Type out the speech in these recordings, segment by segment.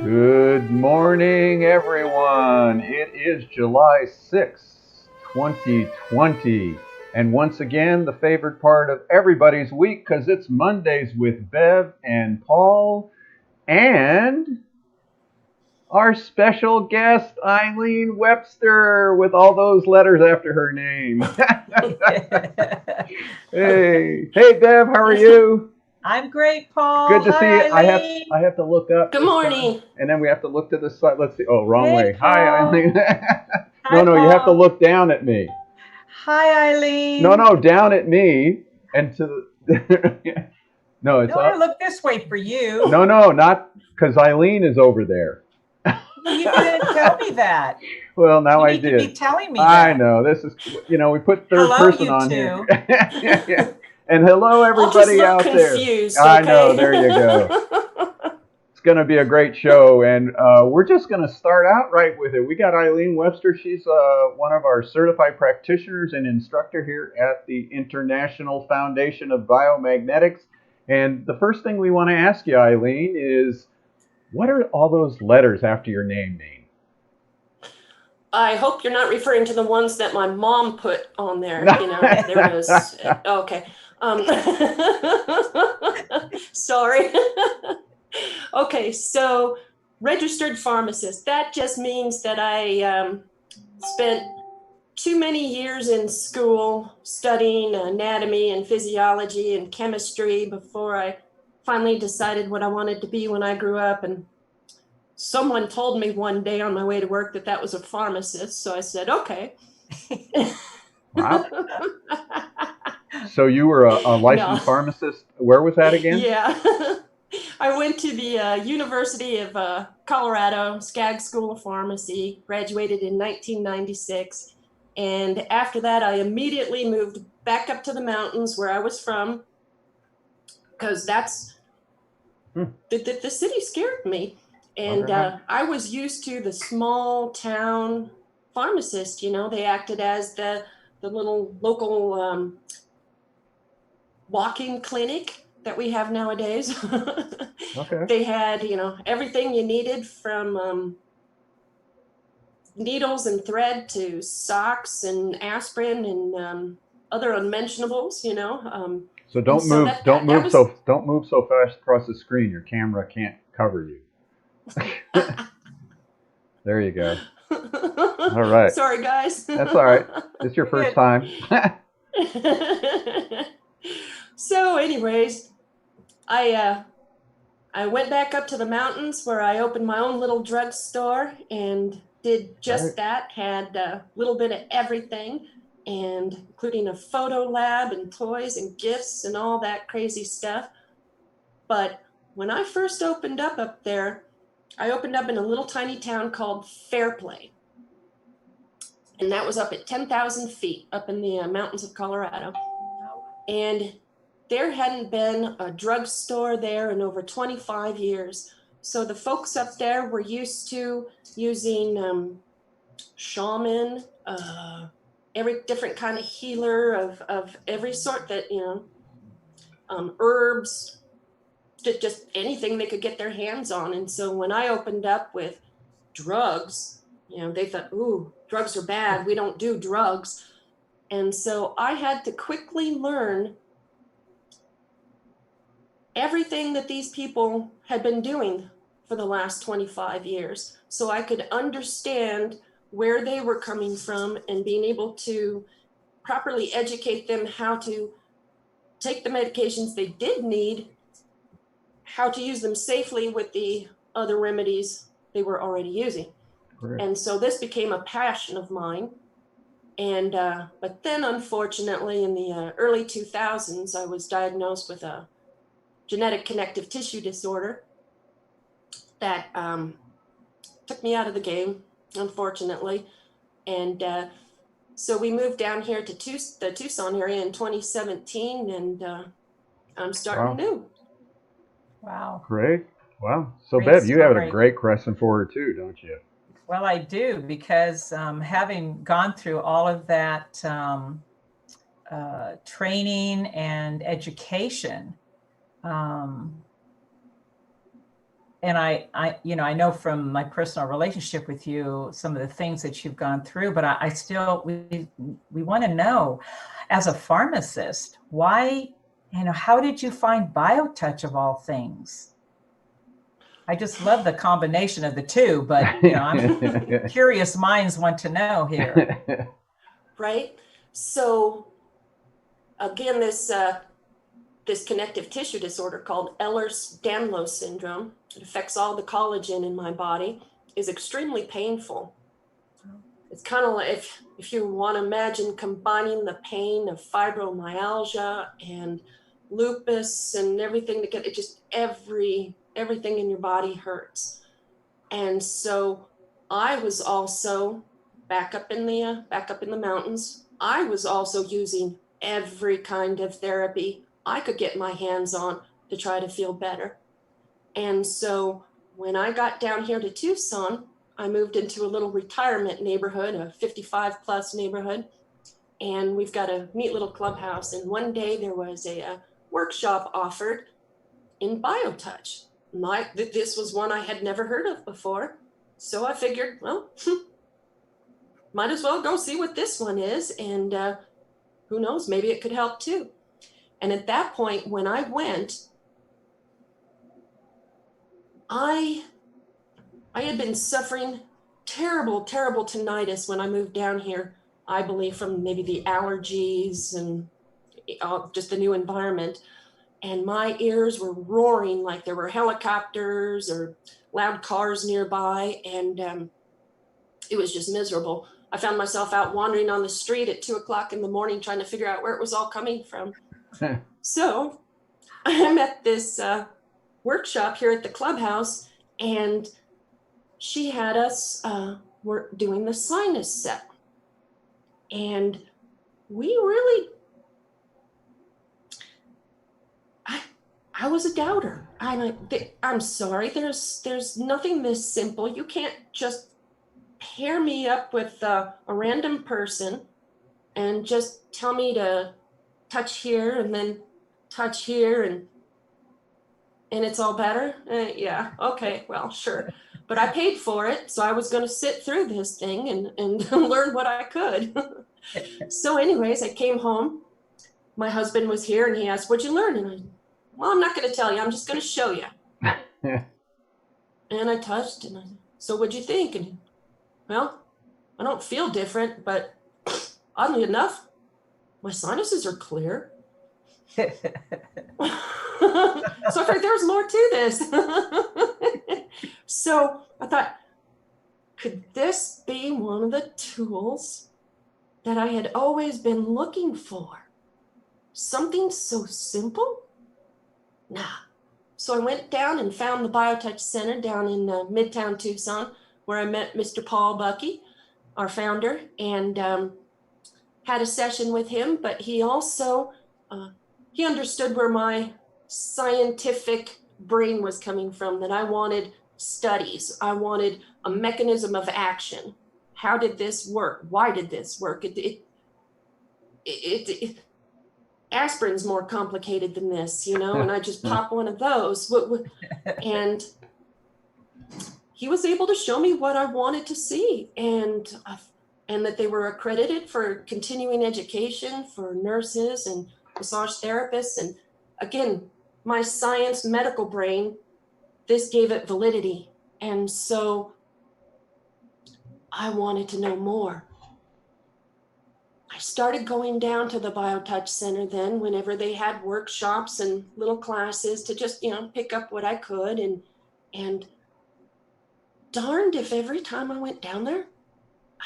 Good morning, everyone. It is July 6th, 2020. And once again, the favorite part of everybody's week because it's Mondays with Bev and Paul and our special guest, Eileen Webster, with all those letters after her name. Hey, Bev, how are you? I'm great, Paul. Good to see Hi, you. I have Eileen. I have to look up Good this time, morning. and then we have to look to the side. Let's see. Oh, wrong Hey, way. Hi, Paul. Eileen. No, Hi, no, you have to Paul. look down at me. Hi, No, Eileen. no, down at me, and to the. No, it's No, I up. look this way for you. No, no, not because Eileen is over there. Well, you didn't tell me that. Well, now You I need to be did. telling me I that. know this is. We put third Hello, person you on here. two. Yeah, yeah. And hello, I'll just everybody look out there. confused, I know. okay? There you go. It's going to be a great show, and we're just going to start out right with it. We got Eileen Webster. She's one of our certified practitioners and instructor here at the International Foundation of Biomagnetics. And the first thing we want to ask you, Eileen, is what are all those letters after your name mean? I hope you're not referring to the ones that my mom put on there. There was. Okay. Um, sorry. Okay, so registered pharmacist. That just means that I spent too many years in school studying anatomy and physiology and chemistry before I finally decided what I wanted to be when I grew up. And someone told me one day on my way to work that that was a pharmacist. So I said, okay. Wow. So you were a No, licensed pharmacist. Where was that again? yeah. I went to the University of Colorado, Skaggs School of Pharmacy, graduated in 1996. And after that, I immediately moved back up to the mountains where I was from, because Hmm. the city scared me. All And right. I was used to the small town pharmacist. They acted as the little local walk-in clinic that we have nowadays. Okay. They had, everything you needed from needles and thread to socks and aspirin and other unmentionables. So And don't so move. that Don't that that move was. so. Don't move so fast across the screen. Your camera can't cover you. There you go. All right. Sorry, guys. That's all right. It's your You're first good. time. So, anyways, I I went back up to the mountains where I opened my own little drugstore and did Right. just that. Had a little bit of everything, and including a photo lab and toys and gifts and all that crazy stuff. But when I first opened up there, I opened up in a little tiny town called Fairplay. And that was up at 10,000 feet up in the mountains of Colorado. And there hadn't been a drugstore there in over 25 years. So the folks up there were used to using shaman, every different kind of healer of every sort that, herbs, just anything they could get their hands on. And so when I opened up with drugs, they thought, ooh, drugs are bad. We don't do drugs. And so I had to quickly learn everything that these people had been doing for the last 25 years so I could understand where they were coming from and being able to properly educate them how to take the medications they did need, how to use them safely with the other remedies they were already using. Great. And so this became a passion of mine. And but then, unfortunately, in the early 2000s, I was diagnosed with a genetic connective tissue disorder that took me out of the game, unfortunately. And so we moved down here to the Tucson area in 2017, and I'm starting Wow. new. Wow. Great. Wow. So, Great Bev, you have a story. great question for her too, don't you? Well, I do because having gone through all of that training and education, um, and I know from my personal relationship with you, some of the things that you've gone through, but I still, we want to know, as a pharmacist, why, how did you find BioTouch of all things? I just love the combination of the two, but I'm curious minds want to know here. Right? So again, this connective tissue disorder called Ehlers-Danlos syndrome, it affects all the collagen in my body, is extremely painful. It's kind of like if you want to imagine combining the pain of fibromyalgia and lupus and everything together, it just everything in your body hurts. And so I was also back up in the mountains. I was also using every kind of therapy I could get my hands on to try to feel better. And so when I got down here to Tucson, I moved into a little retirement neighborhood, a 55 plus neighborhood, and we've got a neat little clubhouse. And one day there was a workshop offered in BioTouch. This was one I had never heard of before. So I figured, well, might as well go see what this one is. And who knows, maybe it could help too. And at that point, when I went, I had been suffering terrible tinnitus when I moved down here, I believe from maybe the allergies and just the new environment. And my ears were roaring like there were helicopters or loud cars nearby. And it was just miserable. I found myself out wandering on the street at 2:00 in the morning, trying to figure out where it was all coming from. So I'm at this workshop here at the clubhouse, and she had us we're doing the sinus set. And we really, I was a doubter. I'm sorry, there's nothing this simple. You can't just pair me up with a random person and just tell me to touch here and then touch here and it's all better. Yeah, okay, well, sure. But I paid for it, so I was going to sit through this thing and learn what I could. So anyways, I came home. My husband was here and he asked, "What'd you learn?" And I, "Well, I'm not going to tell you. I'm just going to show you." And I touched and I said, "So what'd you think?" And well, I don't feel different, but oddly enough, my sinuses are clear. So I figured there was more to this. So I thought, could this be one of the tools that I had always been looking for? Something so simple? Nah. So I went down and found the BioTouch Center down in Midtown Tucson, where I met Mr. Paul Bucky, our founder, and had a session with him. But he also, he understood where my scientific brain was coming from, that I wanted studies. I wanted a mechanism of action. How did this work? Why did this work? Aspirin's more complicated than this, and I just pop one of those. And he was able to show me what I wanted to see, and that they were accredited for continuing education for nurses and massage therapists. And again, my science medical brain, this gave it validity. And so I wanted to know more. I started going down to the BioTouch Center then whenever they had workshops and little classes to just, pick up what I could. And darned if every time I went down there,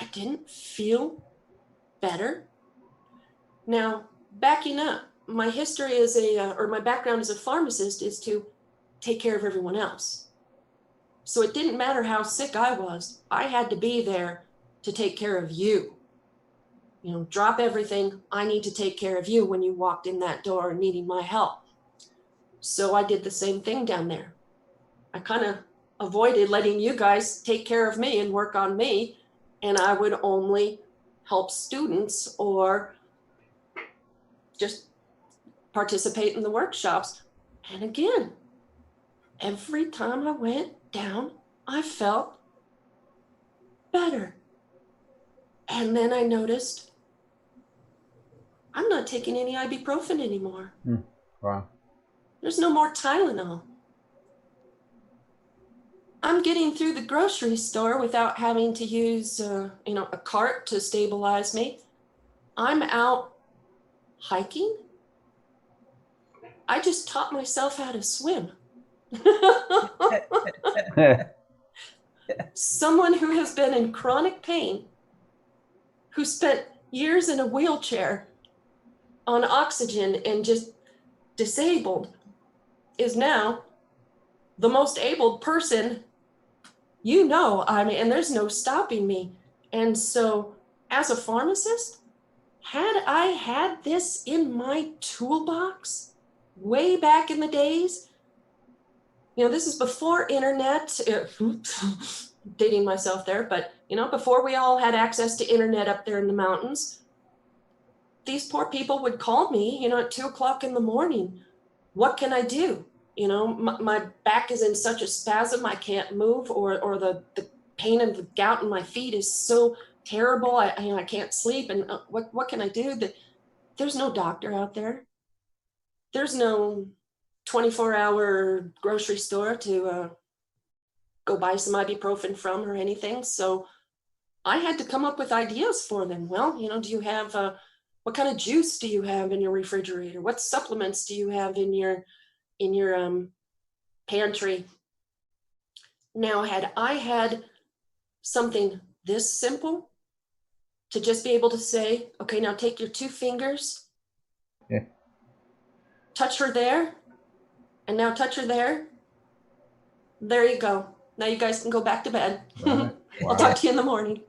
I didn't feel better. Now, backing up, my history as my background as a pharmacist is to take care of everyone else. So it didn't matter how sick I was, I had to be there to take care of you. Drop everything. I need to take care of you when you walked in that door needing my help. So I did the same thing down there. I kind of avoided letting you guys take care of me and work on me. And I would only help students or just participate in the workshops. And again, every time I went down, I felt better. And then I noticed I'm not taking any ibuprofen anymore. Wow. There's no more Tylenol. I'm getting through the grocery store without having to use, a cart to stabilize me. I'm out hiking. I just taught myself how to swim. Someone who has been in chronic pain, who spent years in a wheelchair on oxygen and just disabled, is now the most able person, and there's no stopping me. And so as a pharmacist, had I had this in my toolbox way back in the days, this is before internet, dating myself there, but before we all had access to internet up there in the mountains, these poor people would call me, at 2:00 in the morning. What can I do? My back is in such a spasm, I can't move, or the pain and the gout in my feet is so terrible, I can't sleep. And what can I do? There's no doctor out there. There's no 24-hour grocery store to go buy some ibuprofen from or anything. So I had to come up with ideas for them. Well, do you have, what kind of juice do you have in your refrigerator? What supplements do you have in your pantry? Now, had I had something this simple to just be able to say, okay, now take your 2 fingers, touch her there, and now touch her there. There you go. Now you guys can go back to bed. Right. Wow. I'll talk to you in the morning.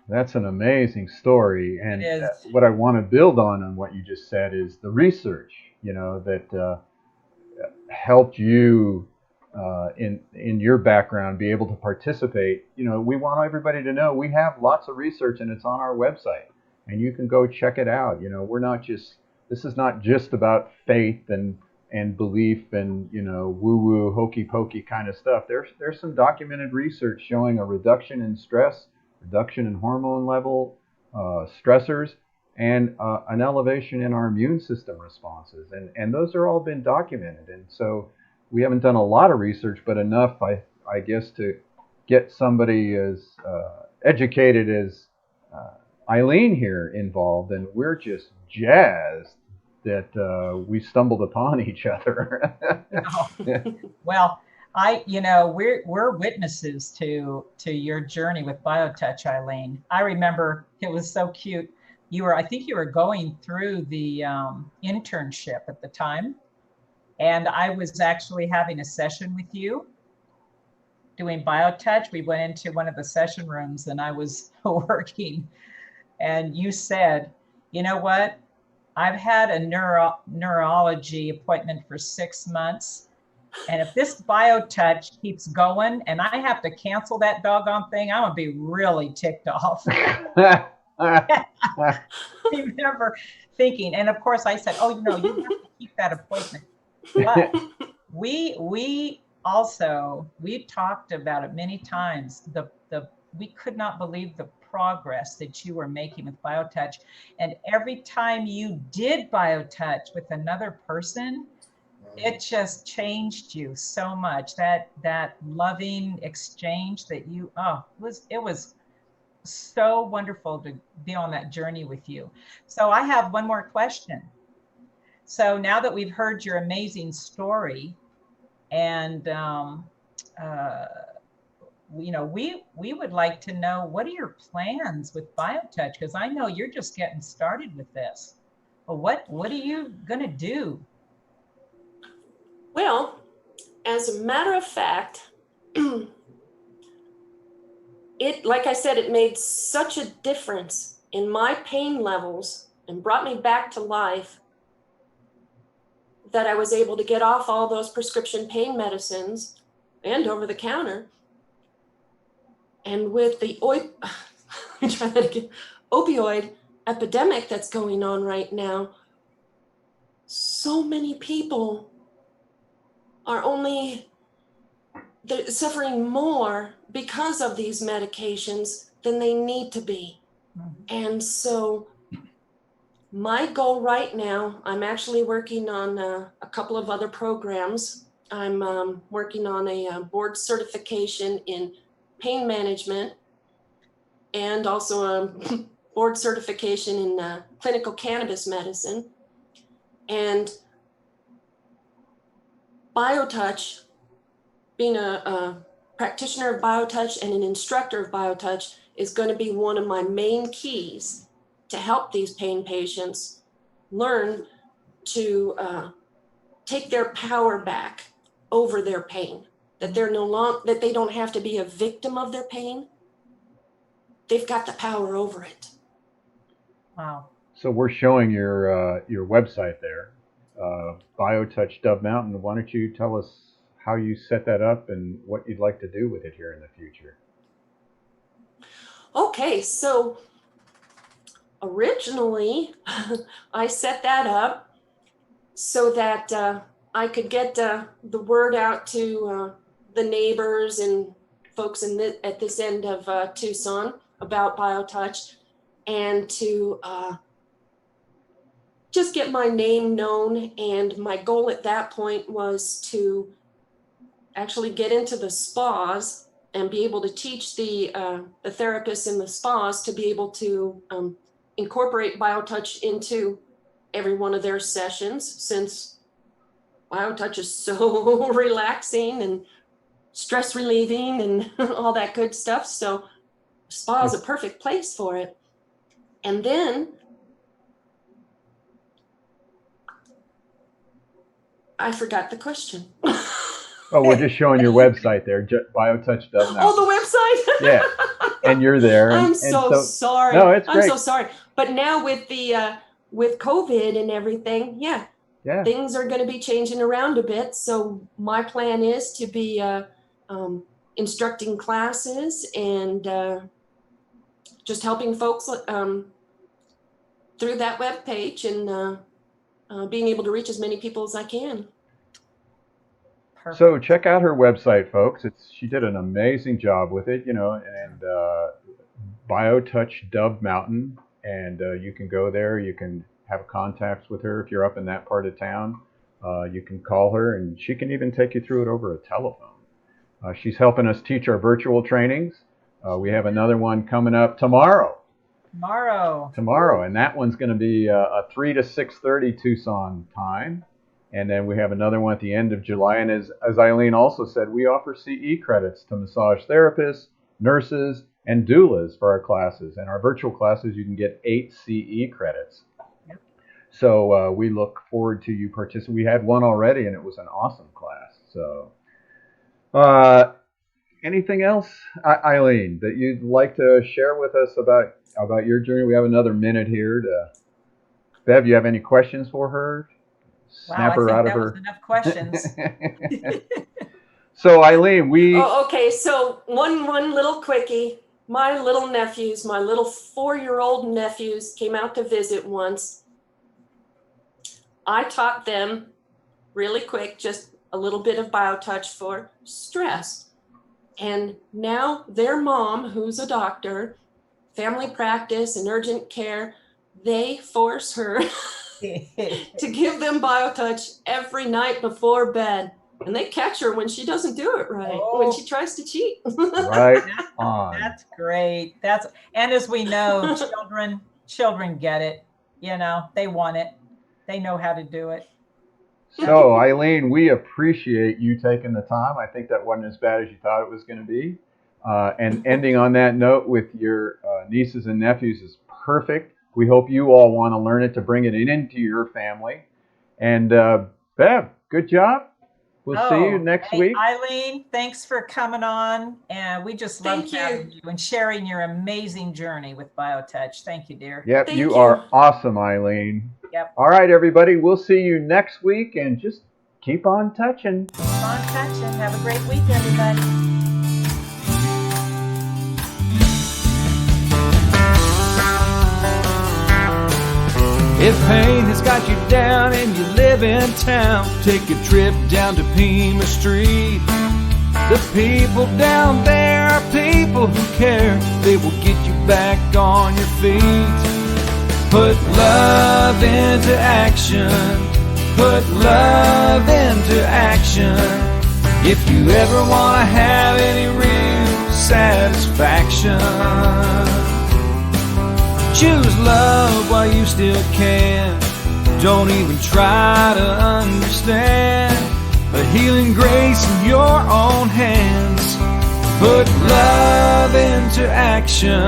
That's an amazing story, and It is. what I want to build on what you just said is the research, that helped you in your background be able to participate. We want everybody to know we have lots of research, and it's on our website, and you can go check it out. This is not just about faith and belief and woo-woo hokey-pokey kind of stuff. There's some documented research showing a reduction in stress, reduction in hormone level stressors, and an elevation in our immune system responses, and those are all been documented. And so we haven't done a lot of research, but enough, I guess, to get somebody as educated as Eileen here involved, and we're just jazzed that we stumbled upon each other. Well, we're witnesses to your journey with BioTouch, Eileen. I remember it was so cute. I think you were going through the internship at the time, and I was actually having a session with you doing BioTouch. We went into one of the session rooms, and I was working, and you said, "You know what? I've had a neurology appointment for 6 months. And if this BioTouch keeps going and I have to cancel that doggone thing, I'm going to be really ticked off." I remember thinking, and of course I said, "Oh, you have to keep that appointment." But we talked about it many times. We could not believe the progress that you were making with BioTouch. And every time you did BioTouch with another person, it just changed you so much. That loving exchange that it was so wonderful to be on that journey with you. So I have one more question. So now that we've heard your amazing story, and we would like to know, what are your plans with BioTouch? Because I know you're just getting started with this. But what are you gonna do? Well, as a matter of fact, like I said, it made such a difference in my pain levels and brought me back to life that I was able to get off all those prescription pain medicines and over the counter. And with the opioid epidemic that's going on right now, so many people are only they're suffering more because of these medications than they need to be. And so my goal right now, I'm actually working on a couple of other programs. I'm working on a board certification in pain management and also a board certification in clinical cannabis medicine. And BioTouch, being a practitioner of BioTouch and an instructor of BioTouch, is going to be one of my main keys to help these pain patients learn to take their power back over their pain, that they're that they don't have to be a victim of their pain. They've got the power over it. Wow. So we're showing your website there, BioTouch Dove Mountain. Why don't you tell us how you set that up and what you'd like to do with it here in the future? Okay, so originally I set that up so that I could get the word out to the neighbors and folks at this end of Tucson about BioTouch, and to just get my name known. And my goal at that point was to actually get into the spas and be able to teach the therapists in the spas to be able to incorporate BioTouch into every one of their sessions, since BioTouch is so relaxing and stress relieving and all that good stuff. So spa is a perfect place for it. And then I forgot the question. Oh, we're just showing your website there, BioTouch Dove Mountain. Oh, the website? Yeah, and you're there. I'm so sorry. No, it's great. I'm so sorry. But now with the with COVID and everything, yeah, things are going to be changing around a bit. So my plan is to be instructing classes and just helping folks through that web page and being able to reach as many people as I can. Perfect. So check out her website, folks. She did an amazing job with it, and BioTouch Dove Mountain, and you can go there. You can have contacts with her if you're up in that part of town. You can call her, and she can even take you through it over a telephone. She's helping us teach our virtual trainings. We have another one coming up tomorrow. Tomorrow, and that one's going to be a 3 to 6:30 Tucson time. And then we have another one at the end of July. And as Eileen also said, we offer CE credits to massage therapists, nurses, and doulas for our classes. And our virtual classes, you can get 8 CE credits. Yep. So we look forward to you participating. We had one already, and it was an awesome class. So anything else, Eileen, that you'd like to share with us about your journey? We have another minute here. Bev, you have any questions for her? Snap her out of her. Was enough questions. So Eileen, okay. So one little quickie. My little nephews, my little 4-year-old nephews, came out to visit once. I taught them really quick, just a little bit of BioTouch for stress. And now their mom, who's a doctor, family practice and urgent care, they force her to give them BioTouch every night before bed. And they catch her when she doesn't do it right, when she tries to cheat. Right on. That's great. And as we know, children get it. They want it. They know how to do it. So Eileen, we appreciate you taking the time. I think that wasn't as bad as you thought it was going to be. And ending on that note with your nieces and nephews is perfect. We hope you all want to learn it to bring it into your family. And Bev, good job. We'll see you next week. Eileen, thanks for coming on. And we just love having you and sharing your amazing journey with BioTouch. Thank you, dear. Yep, you are awesome, Eileen. Yep. All right, everybody. We'll see you next week, and just keep on touching. Keep on touching. Have a great week, everybody. If pain has got you down and you live in town, take a trip down to Pima Street. The people down there are people who care. They will get you back on your feet. Put love into action. Put love into action. If you ever want to have any real satisfaction, choose love while you still can. Don't even try to understand. A healing grace in your own hands. Put love into action.